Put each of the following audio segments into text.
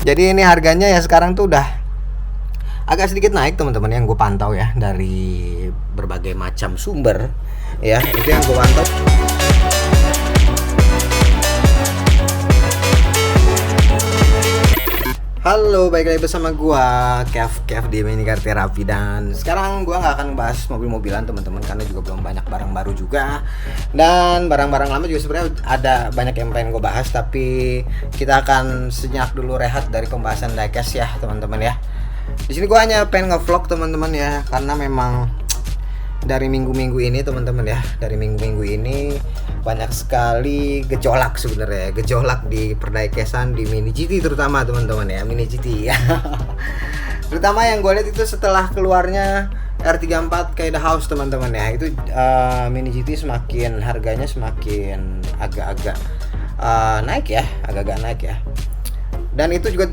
Jadi ini harganya ya sekarang tuh udah agak sedikit naik teman-teman, yang gue pantau ya dari berbagai macam sumber ya, itu yang gue pantau. Halo, balik lagi bersama gua Kev di Mini Car Therapy. Dan sekarang gua nggak akan bahas mobil-mobilan teman-teman, karena juga belum banyak barang baru juga. Dan barang-barang lama juga sebenarnya ada banyak yang pengen gua bahas, tapi kita akan sejenak dulu rehat dari pembahasan diecast ya teman-teman ya. Di sini gua hanya pengen ngevlog teman-teman ya, karena memang dari minggu-minggu ini teman-teman ya, dari minggu-minggu ini banyak sekali gejolak sebenarnya, gejolak di perdiecasan di Mini GT terutama teman-teman ya, Mini GT ya. Terutama yang gue lihat itu setelah keluarnya R34 kayak The House teman-teman ya, itu Mini GT semakin harganya semakin agak-agak naik ya, agak-agak naik ya. Dan itu juga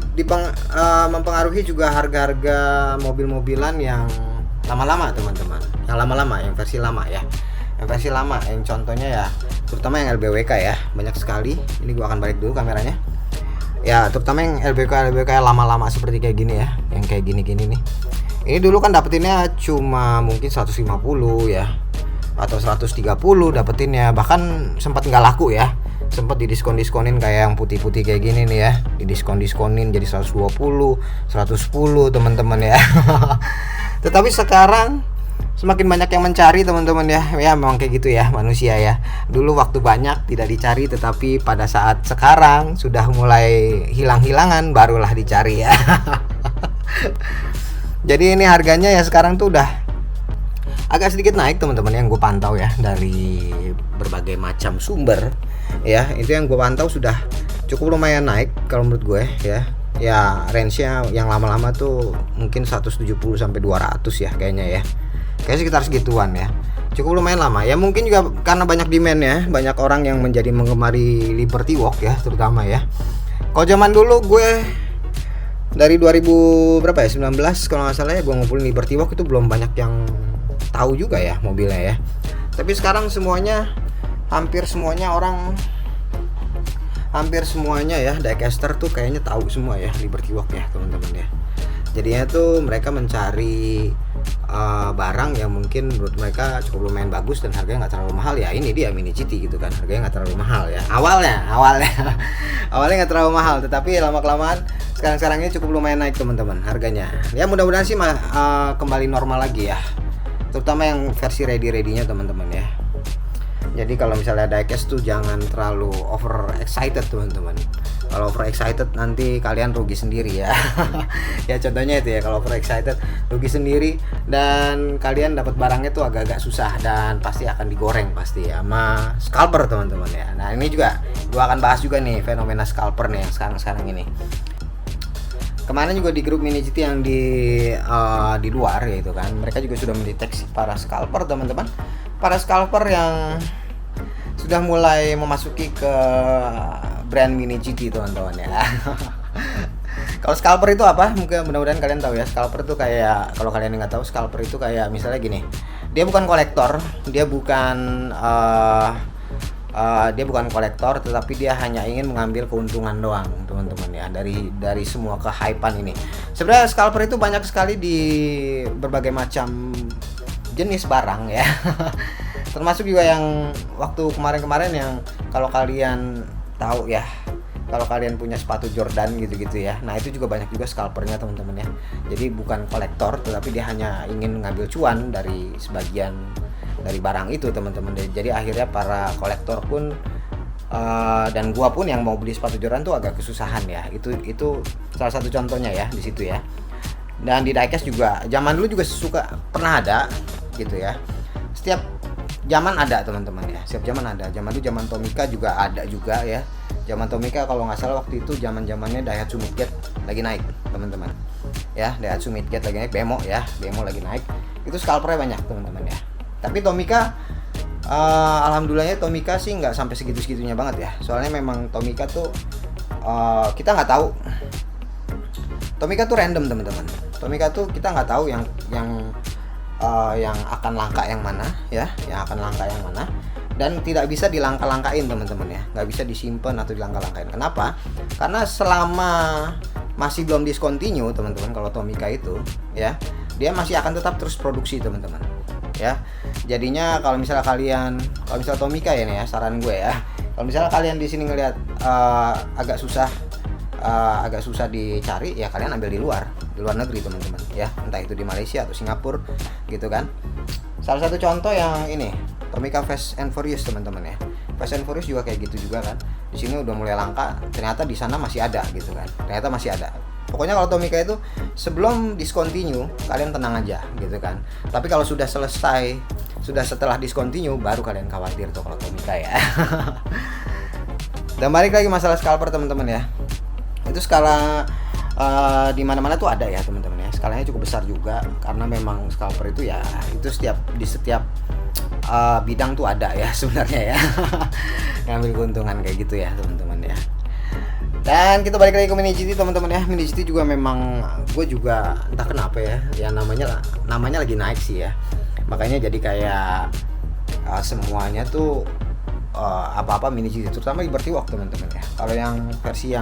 mempengaruhi juga harga-harga mobil-mobilan yang lama-lama teman-teman, yang versi lama ya, yang versi lama, yang contohnya ya terutama yang LBWK ya, banyak sekali. Ini gua akan balik dulu kameranya ya, terutama yang LBWK lama-lama seperti kayak gini ya, yang kayak gini-gini nih. Ini dulu kan dapetinnya cuma mungkin 150 ya, atau 130 dapetinnya, bahkan sempat nggak laku ya, sempat didiskon-diskonin kayak yang putih-putih kayak gini nih ya, didiskon-diskonin jadi 120, 110 teman-teman ya. Tetapi sekarang semakin banyak yang mencari teman-teman ya, ya memang kayak gitu ya manusia ya. Dulu waktu banyak tidak dicari, tetapi pada saat sekarang sudah mulai hilang-hilangan barulah dicari ya. Jadi ini harganya ya sekarang tuh udah agak sedikit naik teman-teman, yang gue pantau ya dari berbagai macam sumber ya, itu yang gue pantau sudah cukup lumayan naik kalau menurut gue ya. Ya range-nya yang lama-lama tuh mungkin 170 sampai 200 ya kayaknya ya. Kayak sekitar segituan ya. Cukup lumayan lama. Ya mungkin juga karena banyak demand ya, banyak orang yang menjadi menggemari Liberty Walk ya terutama ya. Kalau zaman dulu gue dari 2000 berapa ya? 19 kalau nggak salah ya, gue ngumpulin Liberty Walk itu belum banyak yang tahu juga ya mobilnya ya. Tapi sekarang semuanya, hampir semuanya ya diecaster tuh kayaknya tahu semua ya Liberty Walk ya teman-teman ya. Jadinya tuh mereka mencari barang yang mungkin menurut mereka cukup lumayan bagus dan harganya nggak terlalu mahal ya. Ini dia Mini GT gitu kan, harganya nggak terlalu mahal ya awalnya awalnya nggak terlalu mahal, tetapi lama kelamaan sekarang ini cukup lumayan naik teman-teman harganya ya. Mudah-mudahan sih kembali normal lagi ya, terutama yang versi ready-nya teman-teman ya. Jadi kalau misalnya diecast tuh jangan terlalu over excited teman-teman. Kalau over excited nanti kalian rugi sendiri ya. Ya contohnya itu ya, kalau over excited rugi sendiri dan kalian dapat barangnya tuh agak-agak susah dan pasti akan digoreng pasti ya sama scalper teman-teman ya. Nah ini juga gua akan bahas juga nih fenomena scalper nih yang sekarang ini. Kemarin juga di grup Mini GT yang di luar ya itu kan, mereka juga sudah mendeteksi para scalper teman-teman, para scalper yang sudah mulai memasuki ke brand Mini GT teman-teman ya. Kalau scalper itu apa? Mudah-mudahan kalian tahu ya. Scalper itu kayak, kalau kalian nggak tahu, scalper itu kayak misalnya gini, dia bukan kolektor, dia bukan kolektor, tetapi dia hanya ingin mengambil keuntungan doang teman-teman ya dari semua kehypean ini. Sebenarnya scalper itu banyak sekali di berbagai macam jenis barang ya. Termasuk juga yang waktu kemarin-kemarin yang kalau kalian tahu ya, kalau kalian punya sepatu Jordan gitu-gitu ya, nah itu juga banyak juga scalpernya teman-teman ya. Jadi bukan kolektor, tetapi dia hanya ingin mengambil cuan dari sebagian dari barang itu teman-teman. Jadi akhirnya para kolektor pun dan gua pun yang mau beli sepatu Jordan tuh agak kesusahan ya. Itu salah satu contohnya ya di situ ya. Dan di diecast juga zaman dulu juga pernah ada gitu ya. Setiap zaman ada teman-teman ya, setiap zaman ada. Zaman dulu zaman Tomica juga ada juga ya. Zaman Tomica kalau nggak salah waktu itu zamannya Daihatsu Midget lagi naik teman-teman ya. Daihatsu Midget lagi naik, Bemo lagi naik. Itu scalpernya banyak teman-teman ya. Tapi Tomica alhamdulillahnya Tomica sih nggak sampai segitu-segitunya banget ya. Soalnya memang Tomica tuh kita nggak tahu. Tomica tuh random teman-teman. Tomica tuh kita nggak tahu yang akan langka yang mana ya, yang akan langka yang mana, dan tidak bisa dilangka-langkain teman-teman ya, nggak bisa disimpan atau dilangka-langkain. Kenapa? Karena selama masih belum discontinue teman-teman, kalau Tomica itu ya, dia masih akan tetap terus produksi teman-teman ya. Jadinya kalau misalnya Tomica ya nih ya, saran gue ya, kalau misalnya kalian di sini ngelihat agak susah dicari, ya kalian ambil di luar negeri teman-teman ya, entah itu di Malaysia atau Singapura gitu kan. Salah satu contoh yang ini Tomica Fast and Furious teman-teman ya. Fast and Furious juga kayak gitu juga kan. Di sini udah mulai langka, ternyata di sana masih ada gitu kan. Ternyata masih ada. Pokoknya kalau Tomica itu sebelum discontinue kalian tenang aja gitu kan. Tapi kalau sudah setelah discontinue baru kalian khawatir tuh kalau Tomica ya. Dan balik lagi masalah scalper teman-teman ya. Itu skala di mana-mana tuh ada ya teman-teman ya. Skalanya cukup besar juga karena memang scalper itu ya itu di setiap bidang tuh ada ya sebenarnya ya. Ngambil keuntungan kayak gitu ya teman-teman ya. Dan kita balik lagi ke Mini GT teman-teman ya. Mini GT juga memang gue juga entah kenapa ya namanya lagi naik sih ya. Makanya jadi kayak semuanya tuh apa-apa Mini GT, terutama Liberty Walk teman-teman ya. Kalau yang versi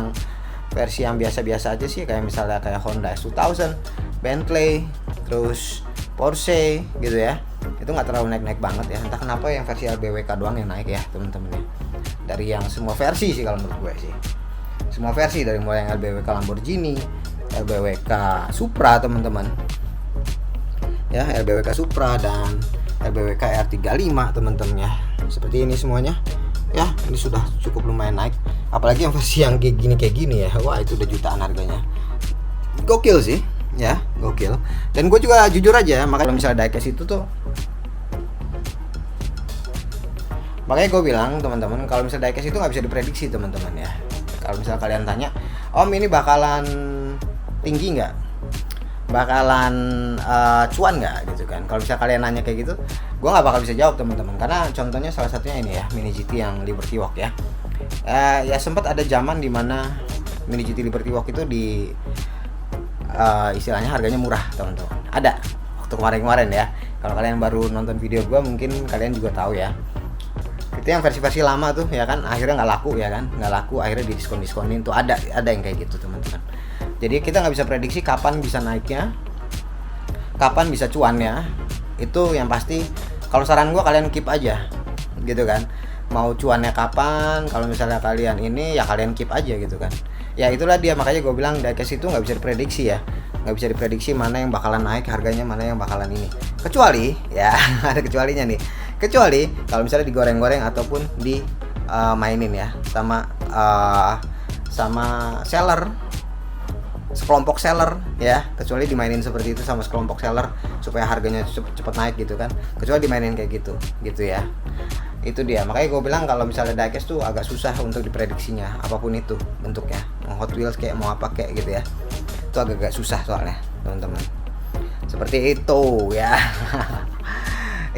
yang biasa-biasa aja sih, kayak misalnya kayak Honda S2000, Bentley, terus Porsche gitu ya, itu nggak terlalu naik-naik banget ya. Entah kenapa yang versi LBWK doang yang naik ya teman-teman ya. Dari yang semua versi sih kalau menurut gue sih, semua versi dari mulai yang LBWK Lamborghini, LBWK Supra teman-teman ya, LBWK Supra dan LBWK R35 teman-teman ya. Seperti ini semuanya ya, ini sudah cukup lumayan naik. Apalagi yang versi yang kayak gini ya, wah itu udah jutaan harganya. Gokil sih ya, gokil. Dan gue juga jujur aja, makanya kalau misalnya diecast itu tuh, makanya gue bilang teman-teman, kalau misalnya diecast itu nggak bisa diprediksi teman-teman ya. Kalau misalnya kalian tanya, Om ini bakalan tinggi nggak, bakalan cuan nggak gitu kan. Kalau misalnya kalian nanya kayak gitu, gue nggak bakal bisa jawab teman-teman, karena contohnya salah satunya ini ya, Mini GT yang Liberty Walk ya. Ya sempat ada zaman dimana Mini GT Liberty Walk itu di istilahnya harganya murah teman-teman. Ada waktu kemarin ya. Kalau kalian baru nonton video gue mungkin kalian juga tahu ya. Itu yang versi-versi lama tuh ya kan, akhirnya nggak laku ya kan, nggak laku, akhirnya didiskon-diskonin tuh, ada yang kayak gitu teman-teman. Jadi kita nggak bisa prediksi kapan bisa naiknya, kapan bisa cuannya. Itu yang pasti, kalau saran gue kalian keep aja gitu kan. Mau cuannya kapan, kalau misalnya kalian ini ya kalian keep aja gitu kan. Ya itulah dia, makanya gue bilang diecast itu nggak bisa diprediksi ya, nggak bisa diprediksi mana yang bakalan naik harganya, mana yang bakalan ini. Kecuali ya ada kecualinya nih, kecuali kalau misalnya digoreng-goreng ataupun di mainin ya sama seller, sekelompok seller ya, kecuali dimainin seperti itu sama sekelompok seller supaya harganya cepet naik gitu kan, kecuali dimainin kayak gitu ya. Itu dia, makanya gue bilang kalau misalnya diecast tuh agak susah untuk diprediksinya, apapun itu bentuknya, mau Hot Wheels kayak mau apa kayak gitu ya, itu agak susah soalnya teman-teman. Seperti itu ya.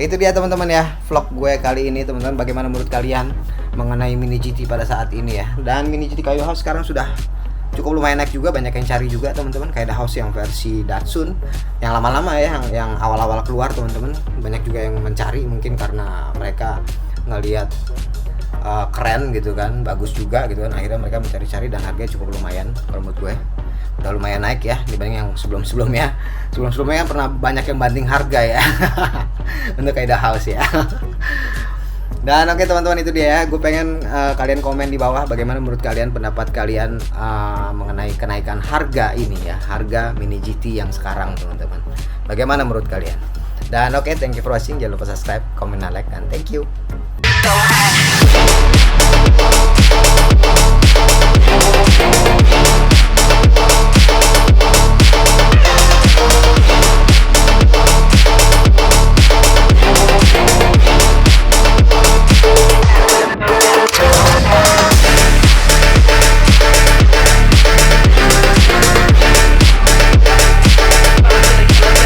Itu dia teman-teman ya, vlog gue kali ini teman-teman. Bagaimana menurut kalian mengenai Mini GT pada saat ini ya. Dan Mini GT Kayu House sekarang sudah cukup lumayan naik juga, banyak yang cari juga teman-teman. Kayak ada house yang versi Datsun yang lama-lama ya, yang awal-awal keluar teman-teman, banyak juga yang mencari, mungkin karena mereka ngelihat keren gitu kan, bagus juga gitu kan, akhirnya mereka mencari-cari dan harganya cukup lumayan. Kalau menurut gue udah lumayan naik ya dibanding yang sebelumnya kan pernah banyak yang banding harga ya. Untuk kayak house ya. Dan oke teman-teman, itu dia ya, gue pengen kalian komen di bawah bagaimana menurut kalian, pendapat kalian mengenai kenaikan harga ini ya, harga Mini GT yang sekarang teman-teman, bagaimana menurut kalian. Dan oke, thank you for watching, jangan lupa subscribe, comment, dan like, dan thank you.